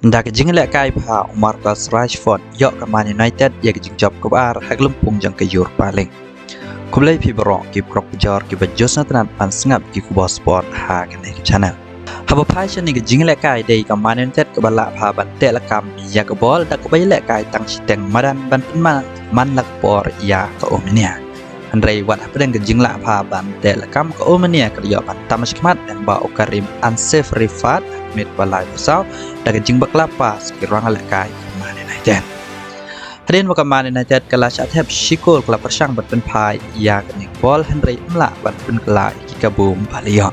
Dak jingle kai pha Marcus Rashford yo ka Man United ya jing job ko ar hak lumpung jang ke yur paling. Kumlai pi bro ki prop jor ki bajos na tanan pan sngap ki kubo sport ha kan ek channel. Haba phai chen ni jingle kai dei ka Man United ka bala pha ban te la kam ya ka bol dak bai le kai tang siteng madan ban man lak por ya ka omnia. Andrei wat pedang ke jingla pha ban te la kam ka omnia ka yo ban tamas kmat dan ba okarim unsafe rifat mit balai pasau daga jing bakla pas ki rang ala kai Man United. Hadin wa Man United kala sha thep shikol kala persang bat pen phai ya ka nik bol Henry mla bat pen kala ki ka bum baliyo.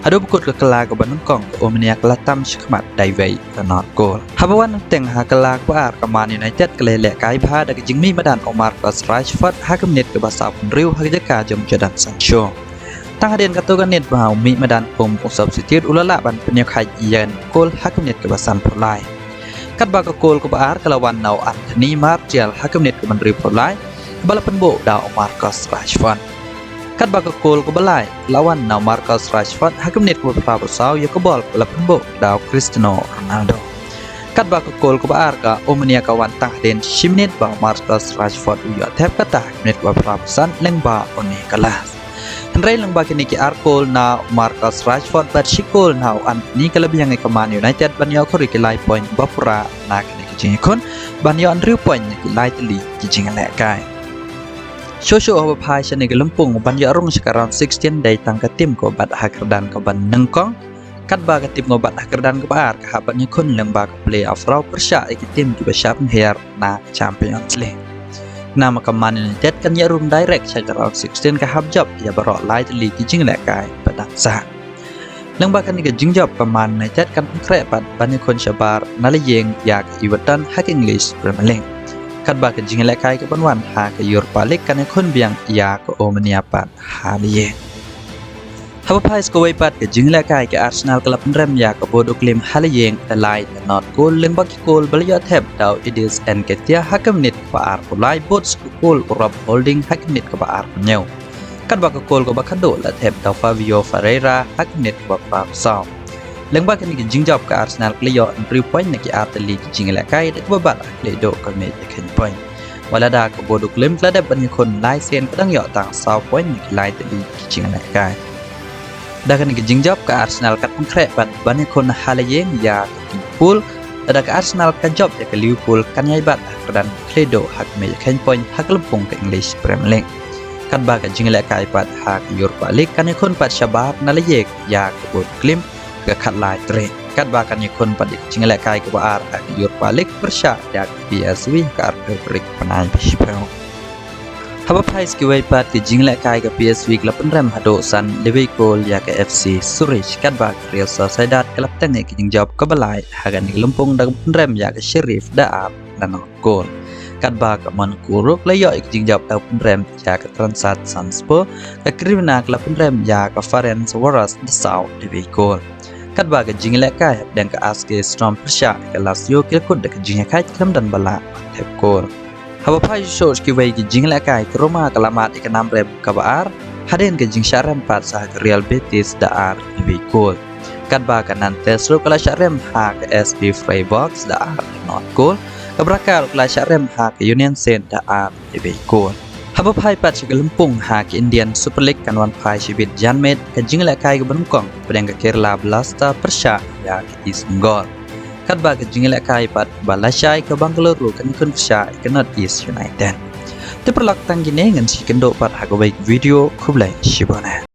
Hadu bukut ke kala ka ban kong ka omnia kala tam shikmat dai wei ka not gol. Habawan teng ha kala ka ar ka Man United kala le kai pha daga jing mi madan Omar Rashford ha ka minit ka basa pun riu ha ka jom Jadon Sancho. Tang hadin katu kan net bahau mi madan pom substitute ulala ban punya kajian gol hakim net ke basan polai. Kat baga gol ke baar kelawan nau Anthony Martial hakim net ke menteri polai kebala penbo da Marcus Rashford. Kat baga gol ke balai lawan nau Marcus Rashford hakim net ke beberapa sau ya ke bol kebala penbo da Cristiano Ronaldo. Kat baga gol ke baar ka omnia kawan tang hadin shimnet ba Marcus Rashford uya tep kata hakim net ke beberapa san leng ba oni kelas. Henry lang bagi niki arkol na Marcus Rashford bat shikol na Anthony kelebihan ke Man United banyo kori ke lai point bapura na niki jingkon banyo Andrew point niki lai teli jing le kai. Shosho over pai shani ke lempung banyo rung sekarang 16 day tangka tim ko bat hakerdan ke ban nengkong kat ba ke tim ko bat hakerdan ke bar ke habat nyikon lang ba ke play off raw persya ke tim ki basyap her na Champions League. Nama ke Man United kan ya room direct secara 16 ke hab job ya barok lai teli ki jing le kai padang sa. Lang ba kan ke jing job ke Man United kan konkret pad ban kon syabar nalayeng ya ke Everton hak English Premier League. Kat ba ke jing le kai ke banwan ha ke Europa League kan kon biang ya ke omnia pad ha liye. Haba pais ko pat ke jing le kai ke Arsenal kelab rem ya ke bodo klim halayeng dalai not goal leng baki goal baliyo thep daw Idris Nketiah hakam nit pa ar polai bots goal Rob Holding hakam nit ka pa ar nyau. Kat ba ka goal ko ba kado la thep daw Fabio Ferreira hakam nit ka pa saw. Leng ba kan ke jing job ke Arsenal kliyo 3 point na ki atali ki jing le kai dak ba ba le do ka me ken point. Wala da ka bodo klim la da ban kon lai sen kadang yo tang saw point ni lai tali ki jing le kai. Dakan ke jing job ke Arsenal kat konkret ban banyak kon halayeng ya ke Liverpool ada ke Arsenal kan job ya ke Liverpool kan yai bat dan Kledo hak me ken point hak lempung ke English Premier League kan ba ke jing le kai pat hak Europa League kan kon pat shabab nalayek ya ke bot klim ke kat lai tre kan ba kan kon pat jing le kai ke ba hak Europa League persya ya PSV ke Republik Penai Bishpel. Haba pais ki wai pat ki jing le kai ke PSV klub penrem hado san Liverpool ya ke FC Zurich kat ba Real Sociedad klub tenge ki jing job ke balai hagan ki lumpung dag penrem ya ke Sheriff da ap dan gol kat ba ke Mankuruk layo ki jing job dag penrem ya ke Transat Sanspor ke Krivina klub penrem ya ke Ferencvaros da South Liverpool kat ba ke jing le kai dan ke ASK Storm Persya ke Lazio ki kod ke jing kai klub dan bala tep gol. Haba pai shows ki wai ki jing la kai ke Roma kalamat ikanam rem ka baar haden ke jing syaram pat sah ke Real Betis da ar lebih gol kat ba kanan tesro kala syaram ha ke SB Freiburg da ar not gol ke Brakal kala syaram ha ke Union Saint da ar lebih gol haba pai pat ke lempung ha ke Indian Super League kan wan pai shibit Janmed ke jing la kai ke Bangkok pedang ke Kerala Blasta Persya ya ke Isngol kat ba ke jing le kai pat Balasai ke Bangalore kan kun Persya ke North East United. Te perlak tang gine ngan si kendo pat ha ko baik video kublai shibona.